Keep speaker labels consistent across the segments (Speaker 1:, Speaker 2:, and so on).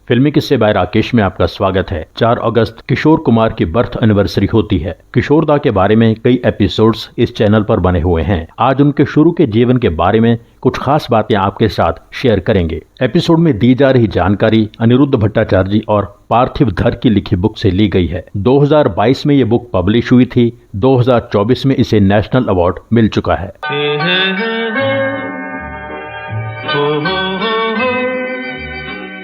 Speaker 1: फिल्मी किस्से बाय राकेश में आपका स्वागत है। 4 अगस्त किशोर कुमार की बर्थ एनिवर्सरी होती है। किशोर दा के बारे में कई एपिसोड्स इस चैनल पर बने हुए हैं। आज उनके शुरू के जीवन के बारे में कुछ खास बातें आपके साथ शेयर करेंगे। एपिसोड में दी जा रही जानकारी अनिरुद्ध भट्टाचार्य जी और पार्थिव धर की लिखी बुक से ली गई है। 2022 में ये बुक पब्लिश हुई थी। 2024 में इसे नेशनल अवार्ड मिल चुका है।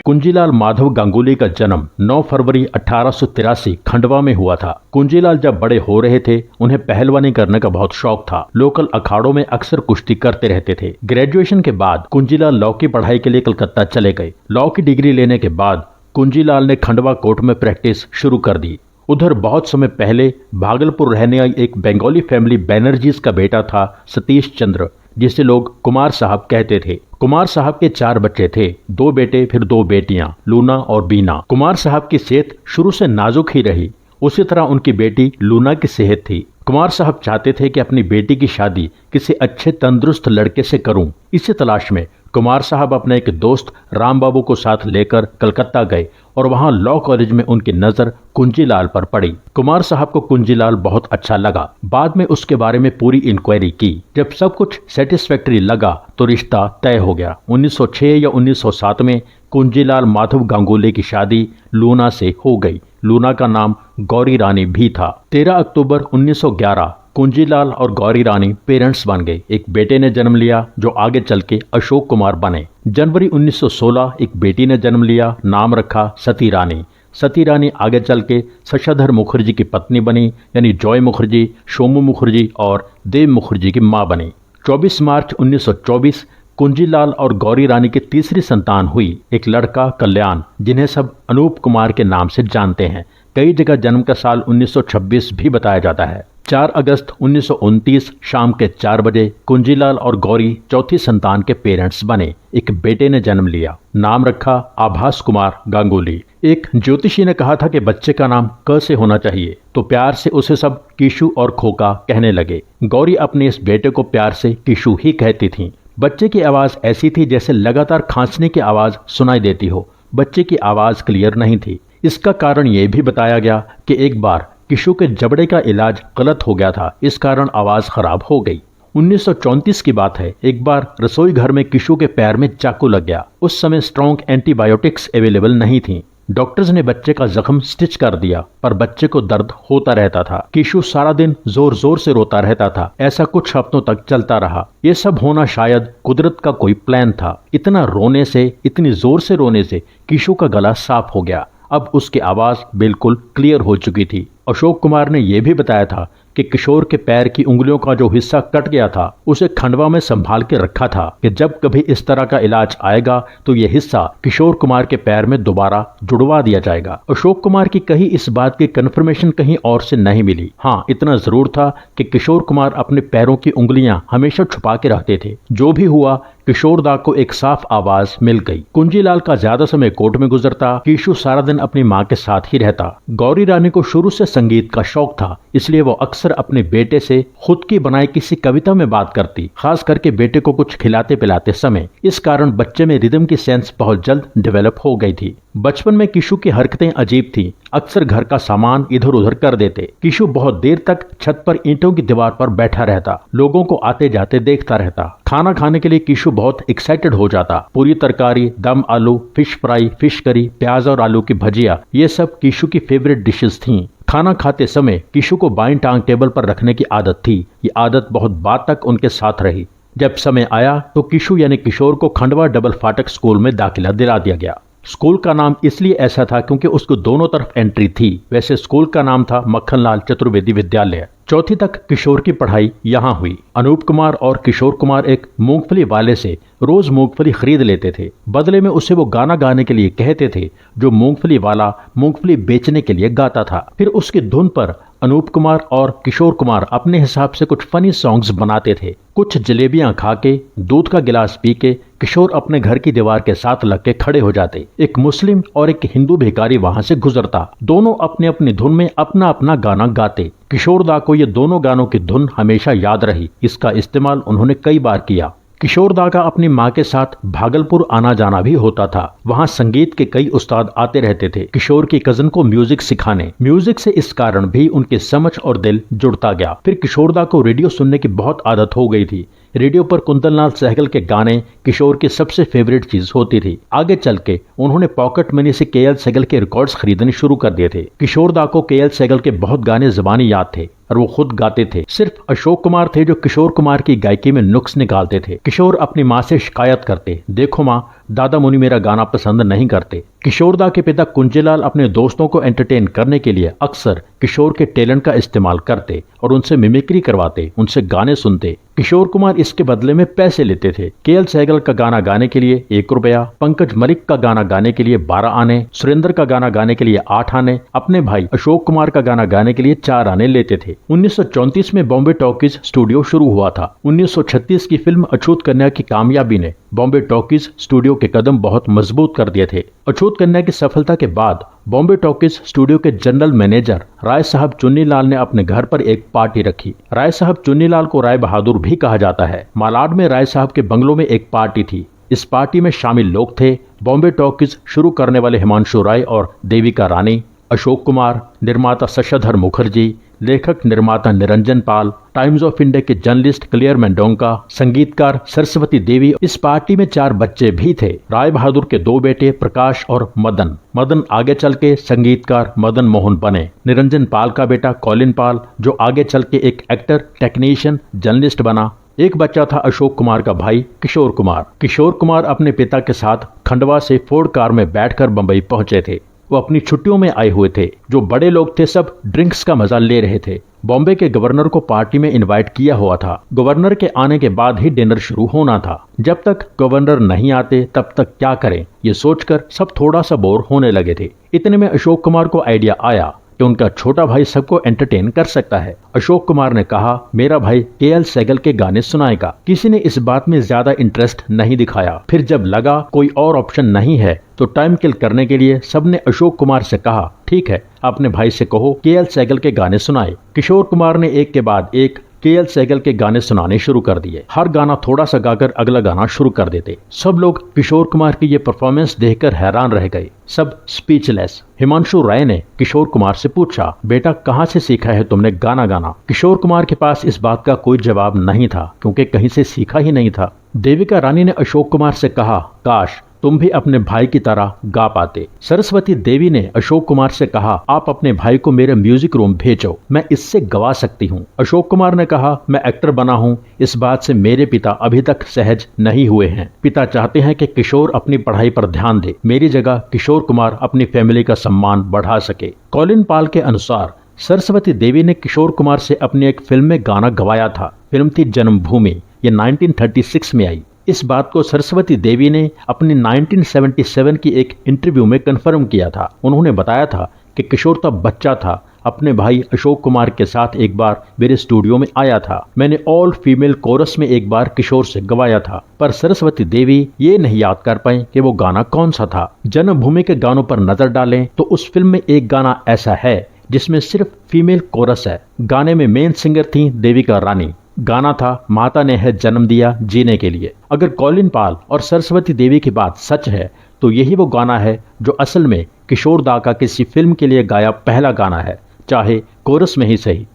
Speaker 1: कुंजीलाल माधव गांगुली का जन्म 9 फरवरी 1883 खंडवा में हुआ था। कुंजीलाल जब बड़े हो रहे थे उन्हें पहलवानी करने का बहुत शौक था। लोकल अखाड़ों में अक्सर कुश्ती करते रहते थे। ग्रेजुएशन के बाद कुंजीलाल लॉ की पढ़ाई के लिए कलकत्ता चले गए। लॉ की डिग्री लेने के बाद कुंजीलाल ने खंडवा कोर्ट में प्रैक्टिस शुरू कर दी। उधर बहुत समय पहले भागलपुर रहने आई एक बंगाली फैमिली बैनर्जीज का बेटा था सतीश चंद्र, जिसे लोग कुमार साहब कहते थे। कुमार साहब के 4 बच्चे थे, 2 बेटे फिर 2 बेटियां, लूना और बीना। कुमार साहब की सेहत शुरू से नाजुक ही रही, उसी तरह उनकी बेटी लूना की सेहत थी। कुमार साहब चाहते थे कि अपनी बेटी की शादी किसी अच्छे तंदुरुस्त लड़के से करूं। इसी तलाश में कुमार साहब अपने एक दोस्त राम बाबू को साथ लेकर कलकत्ता गए और वहां लॉ कॉलेज में उनकी नजर कुंजीलाल पर पड़ी। कुमार साहब को कुंजीलाल बहुत अच्छा लगा। बाद में उसके बारे में पूरी इंक्वायरी की। जब सब कुछ सेटिस्फैक्टरी लगा तो रिश्ता तय हो गया। 1906 या 1907 में कुंजीलाल माधव गांगुली की शादी लूना से हो गई। लूना का नाम गौरी रानी भी था। 13 अक्टूबर 1911 कुंजीलाल और गौरी रानी पेरेंट्स बन गए। एक बेटे ने जन्म लिया जो आगे चल के अशोक कुमार बने। जनवरी 1916 एक बेटी ने जन्म लिया, नाम रखा सती रानी। सती रानी आगे चल के शशधर मुखर्जी की पत्नी बनी, यानी जॉय मुखर्जी, सोमू मुखर्जी और देव मुखर्जी की मां बनी। 24 मार्च 1924 कुंजीलाल और गौरी रानी की तीसरी संतान हुई, एक लड़का कल्याण, जिन्हें सब अनूप कुमार के नाम से जानते हैं। कई जगह जन्म का साल 1926 भी बताया जाता है। 4 अगस्त 1929 शाम के 4 बजे कुंजीलाल और गौरी चौथी संतान के पेरेंट्स बने। एक बेटे ने जन्म लिया, नाम रखा आभास कुमार गांगुली। एक ज्योतिषी ने कहा था कि बच्चे का नाम क से होना चाहिए, तो प्यार से उसे सब कीशु और खोका कहने लगे। गौरी अपने इस बेटे को प्यार से कीशु ही कहती थी। बच्चे की आवाज ऐसी थी जैसे लगातार खांसने की आवाज सुनाई देती हो। बच्चे की आवाज क्लियर नहीं थी। इसका कारण यह भी बताया गया कि एक बार किशु के जबड़े का इलाज गलत हो गया था, इस कारण आवाज खराब हो गई। 1934 की बात है। एक बार रसोई घर में किशु के पैर में चाकू लग गया। उस समय स्ट्रॉन्ग एंटीबायोटिक्स अवेलेबल नहीं थी। डॉक्टर्स ने बच्चे का जख्म स्टिच कर दिया, पर बच्चे को दर्द होता रहता था। किशु सारा दिन जोर जोर से रोता रहता था। ऐसा कुछ हफ्तों तक चलता रहा। ये सब होना शायद कुदरत का कोई प्लान था। इतना रोने से, इतनी जोर से रोने से किशु का गला साफ हो गया। अब उसकी आवाज बिल्कुल क्लियर हो चुकी थी। अशोक कुमार ने यह भी बताया था कि किशोर के पैर की उंगलियों का जो हिस्सा कट गया था उसे खंडवा में संभाल के रखा था कि जब कभी इस तरह का इलाज आएगा तो यह हिस्सा किशोर कुमार के पैर में दोबारा जुड़वा दिया जाएगा। अशोक कुमार की कही इस बात की कंफर्मेशन कहीं और से नहीं मिली। हाँ, इतना जरूर था कि किशोर कुमार अपने पैरों की उंगलियां हमेशा छुपा के रखते थे। जो भी हुआ, किशोर दा को एक साफ आवाज मिल गई। कुंजीलाल का ज्यादा समय कोर्ट में गुजरता। कीशु सारा दिन अपनी माँ के साथ ही रहता। गौरी रानी को शुरू से संगीत का शौक था, इसलिए वो अक्सर अपने बेटे से खुद की बनाई किसी कविता में बात करती, खास करके बेटे को कुछ खिलाते पिलाते समय। इस कारण बच्चे में रिदम की सेंस बहुत जल्द डेवलप हो गई थी। बचपन में किशु की हरकतें अजीब थी। अक्सर घर का सामान इधर उधर कर देते। किशु बहुत देर तक छत पर ईंटों की दीवार पर बैठा रहता, लोगों को आते जाते देखता रहता। खाना खाने के लिए किशु बहुत एक्साइटेड हो जाता। पूरी तरकारी, दम आलू, फिश फ्राई, फिश करी, प्याज और आलू की भजिया, ये सब किशु की फेवरेट डिशेस थीं। खाना खाते समय किशु को बाईं टांग टेबल पर रखने की आदत थी। ये आदत बहुत बाद तक उनके साथ रही। जब समय आया तो किशु यानी किशोर को खंडवा डबल फाटक स्कूल में दाखिला दिला दिया गया। स्कूल का नाम इसलिए ऐसा था क्योंकि उसको दोनों तरफ एंट्री थी। वैसे स्कूल का नाम था मक्खनलाल चतुर्वेदी विद्यालय। चौथी तक किशोर की पढ़ाई यहाँ हुई। अनूप कुमार और किशोर कुमार एक मूंगफली वाले से रोज मूंगफली खरीद लेते थे। बदले में उसे वो गाना गाने के लिए कहते थे जो मूंगफली वाला मूंगफली बेचने के लिए गाता था। फिर उसकी धुन पर अनूप कुमार और किशोर कुमार अपने हिसाब से कुछ फनी सॉन्ग्स बनाते थे। कुछ जलेबियां खा के, दूध का गिलास पी के किशोर अपने घर की दीवार के साथ लग के खड़े हो जाते। एक मुस्लिम और एक हिंदू भिखारी वहां से गुजरता। दोनों अपने अपनी धुन में अपना अपना गाना गाते। किशोर दा को ये दोनों गानों की धुन हमेशा याद रही। इसका इस्तेमाल उन्होंने कई बार किया। किशोर दा का अपनी माँ के साथ भागलपुर आना जाना भी होता था। वहाँ संगीत के कई उस्ताद आते रहते थे किशोर की कजन को म्यूजिक सिखाने। म्यूजिक से इस कारण भी उनकी समझ और दिल जुड़ता गया। फिर किशोर दा को रेडियो सुनने की बहुत आदत हो गई थी। रेडियो पर कुंदन लाल सहगल के गाने किशोर की सबसे फेवरेट चीज होती थी। आगे चल के उन्होंने पॉकेट मनी से केएल सहगल के रिकॉर्ड्स खरीदने शुरू कर दिए थे। किशोर दा को केएल सहगल के बहुत गाने ज़बानी याद थे और वो खुद गाते थे। सिर्फ अशोक कुमार थे जो किशोर कुमार की गायकी में नुक्स निकालते थे। किशोर अपनी माँ से शिकायत करते, देखो माँ, दादा मुनि मेरा गाना पसंद नहीं करते। किशोर दा के पिता कुंजीलाल अपने दोस्तों को एंटरटेन करने के लिए अक्सर किशोर के टैलेंट का इस्तेमाल करते और उनसे मिमिक्री करवाते, उनसे गाने सुनते। किशोर कुमार इसके बदले में पैसे लेते थे। केएल सहगल का गाना गाने के लिए 1 रुपया, पंकज मलिक का गाना गाने के लिए 12 आने, सुरेंद्र का गाना गाने के लिए 8 आने, अपने भाई अशोक कुमार का गाना गाने के लिए 4 आने लेते थे। 1934 में बॉम्बे टॉकीज स्टूडियो शुरू हुआ था। 1936 की फिल्म अछूत कन्या की कामयाबी ने बॉम्बे टॉकीज स्टूडियो के कदम बहुत मजबूत कर दिए थे। अछूत कन्या की सफलता के बाद बॉम्बे टॉकीज स्टूडियो के जनरल मैनेजर राय साहब चुन्नीलाल ने अपने घर पर एक पार्टी रखी। राय साहब चुन्नीलाल को राय बहादुर भी कहा जाता है। मालाड में राय साहब के बंगलों में एक पार्टी थी। इस पार्टी में शामिल लोग थे बॉम्बे टॉकीज शुरू करने वाले हिमांशु राय और देविका रानी, अशोक कुमार, निर्माता शशधर मुखर्जी, लेखक निर्माता निरंजन पाल, टाइम्स ऑफ इंडिया के जर्नलिस्ट क्लियर मेंडोंका, संगीतकार सरस्वती देवी। इस पार्टी में 4 बच्चे भी थे, राय बहादुर के 2 बेटे प्रकाश और मदन। मदन आगे चल के संगीतकार मदन मोहन बने। निरंजन पाल का बेटा कॉलिन पाल जो आगे चल के एक एक्टर, टेक्नीशियन, जर्नलिस्ट बना। एक बच्चा था अशोक कुमार का भाई किशोर कुमार। किशोर कुमार अपने पिता के साथ खंडवा से फोर्ड कार में बैठकर बंबई पहुंचे थे। वो अपनी छुट्टियों में आए हुए थे। जो बड़े लोग थे सब ड्रिंक्स का मजा ले रहे थे। बॉम्बे के गवर्नर को पार्टी में इनवाइट किया हुआ था। गवर्नर के आने के बाद ही डिनर शुरू होना था। जब तक गवर्नर नहीं आते तब तक क्या करें, ये सोचकर सब थोड़ा सा बोर होने लगे थे। इतने में अशोक कुमार को आइडिया आया कि उनका छोटा भाई सबको एंटरटेन कर सकता है। अशोक कुमार ने कहा, मेरा भाई केएल सहगल के गाने सुनाएगा। किसी ने इस बात में ज्यादा इंटरेस्ट नहीं दिखाया। फिर जब लगा कोई और ऑप्शन नहीं है तो टाइम किल करने के लिए सबने अशोक कुमार से कहा, ठीक है, अपने भाई से कहो केएल सहगल के गाने सुनाए। किशोर कुमार ने एक के बाद एक केएल सहगल के गाने सुनाने शुरू कर दिए। हर गाना थोड़ा सा गाकर अगला गाना शुरू कर देते। सब लोग किशोर कुमार की ये परफॉर्मेंस देखकर हैरान रह गए, सब स्पीचलेस। हिमांशु राय ने किशोर कुमार से पूछा, बेटा कहाँ से सीखा है तुमने गाना गाना? किशोर कुमार के पास इस बात का कोई जवाब नहीं था क्योंकि कहीं से सीखा ही नहीं था। देविका रानी ने अशोक कुमार से कहा, काश तुम भी अपने भाई की तरह गा पाते। सरस्वती देवी ने अशोक कुमार से कहा, आप अपने भाई को मेरे म्यूजिक रूम भेजो, मैं इससे गवा सकती हूँ। अशोक कुमार ने कहा, मैं एक्टर बना हूँ, इस बात से मेरे पिता अभी तक सहज नहीं हुए हैं। पिता चाहते हैं कि किशोर अपनी पढ़ाई पर ध्यान दे, मेरी जगह किशोर कुमार अपनी फैमिली का सम्मान बढ़ा सके। कॉलिन पाल के अनुसार सरस्वती देवी ने किशोर कुमार से अपनी एक फिल्म में गाना गवाया था। फिल्म थी जन्मभूमि, ये 1936 में आई। इस बात को सरस्वती देवी ने अपनी 1977 की एक इंटरव्यू में कंफर्म किया था। उन्होंने बताया था कि किशोर तब बच्चा था, अपने भाई अशोक कुमार के साथ एक बार मेरे स्टूडियो में आया था। मैंने ऑल फीमेल कोरस में एक बार किशोर से गवाया था, पर सरस्वती देवी ये नहीं याद कर पाए कि वो गाना कौन सा था। जन्मभूमि के गानों पर नजर डालें तो उस फिल्म में एक गाना ऐसा है जिसमें सिर्फ फीमेल कोरस है। गाने में मेन सिंगर थी देविका रानी। गाना था, माता ने है जन्म दिया जीने के लिए। अगर कॉलिन पाल और सरस्वती देवी की बात सच है तो यही वो गाना है जो असल में किशोर दा का किसी फिल्म के लिए गाया पहला गाना है, चाहे कोरस में ही सही।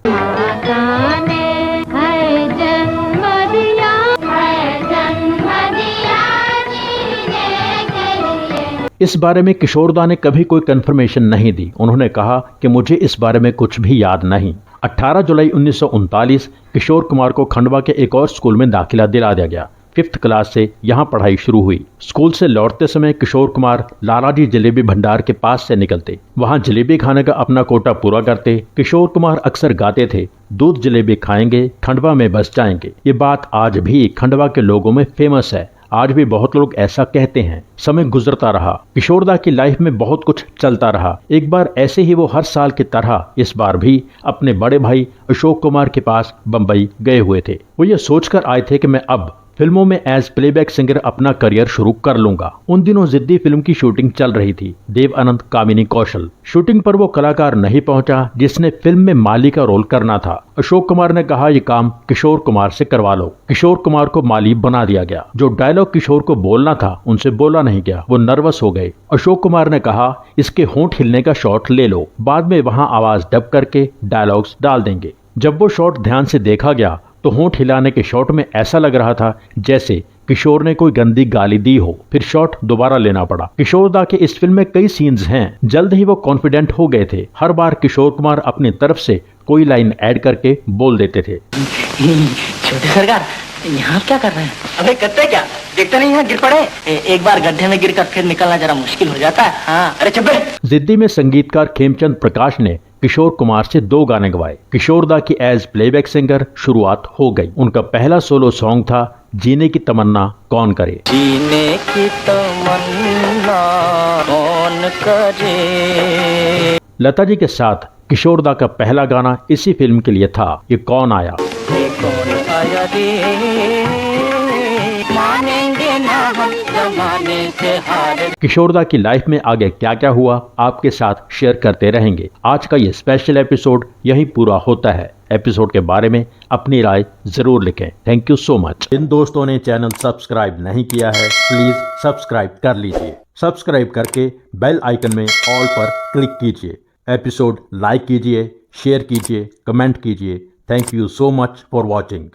Speaker 1: इस बारे में किशोर दा ने कभी कोई कंफर्मेशन नहीं दी। उन्होंने कहा कि मुझे इस बारे में कुछ भी याद नहीं। 18 जुलाई 1939 किशोर कुमार को खंडवा के एक और स्कूल में दाखिला दिला दिया गया। 5th क्लास से यहाँ पढ़ाई शुरू हुई। स्कूल से लौटते समय किशोर कुमार लालाजी जलेबी भंडार के पास से निकलते, वहाँ जलेबी खाने का अपना कोटा पूरा करते। किशोर कुमार अक्सर गाते थे, दूध जलेबी खाएंगे खंडवा में बस जाएंगे। ये बात आज भी खंडवा के लोगों में फेमस है। आज भी बहुत लोग ऐसा कहते हैं। समय गुजरता रहा, किशोर दा की लाइफ में बहुत कुछ चलता रहा। एक बार ऐसे ही वो हर साल की तरह इस बार भी अपने बड़े भाई अशोक कुमार के पास बंबई गए हुए थे। वो ये सोचकर आए थे कि मैं अब फिल्मों में एज प्लेबैक सिंगर अपना करियर शुरू कर लूंगा। उन दिनों जिद्दी फिल्म की शूटिंग चल रही थी। देव आनंद, कामिनी कौशल। शूटिंग पर वो कलाकार नहीं पहुंचा जिसने फिल्म में माली का रोल करना था। अशोक कुमार ने कहा ये काम किशोर कुमार से करवा लो। किशोर कुमार को माली बना दिया गया। जो डायलॉग किशोर को बोलना था उनसे बोला नहीं गया, वो नर्वस हो गए। अशोक कुमार ने कहा इसके होंठ हिलने का शॉट ले लो, बाद में वहां आवाज डब करके डायलॉग्स डाल देंगे। जब वो शॉट ध्यान से देखा गया तो होंठ हिलाने के शॉट में ऐसा लग रहा था जैसे किशोर ने कोई गंदी गाली दी हो। फिर शॉट दोबारा लेना पड़ा। किशोर दा के इस फिल्म में कई सीन्स हैं। जल्द ही वो कॉन्फिडेंट हो गए थे। हर बार किशोर कुमार अपनी तरफ से कोई लाइन ऐड करके बोल देते थे।
Speaker 2: छोटे सरकार यहाँ क्या कर रहे हैं? अबे करते क्या, देखते नहीं यहाँ गिर पड़े। एक बार गड्ढे में गिरकर फिर निकलना जरा मुश्किल हो जाता है। हाँ अरे चुप।
Speaker 1: जिद्दी में संगीतकार खेमचंद प्रकाश ने किशोर कुमार से 2 गाने गवाए। किशोर दा की एज प्लेबैक सिंगर शुरुआत हो गई। उनका पहला सोलो सॉन्ग था जीने की तमन्ना कौन करे।
Speaker 2: जीने की तमन्ना कौन करे।
Speaker 1: लता जी के साथ किशोर दा का पहला गाना इसी फिल्म के लिए था, ये कौन आया।
Speaker 2: ये कौन आया रे, मानेंगे ना हम जमाने से हार।
Speaker 1: किशोर दा की लाइफ में आगे क्या क्या हुआ आपके साथ शेयर करते रहेंगे। आज का ये स्पेशल एपिसोड यहीं पूरा होता है। एपिसोड के बारे में अपनी राय जरूर लिखें। Thank you so much. जिन दोस्तों ने चैनल सब्सक्राइब नहीं किया है प्लीज सब्सक्राइब कर लीजिए। सब्सक्राइब करके बेल आइकन में ऑल पर क्लिक कीजिए। एपिसोड लाइक कीजिए, शेयर कीजिए, कमेंट कीजिए। Thank you so much for watching.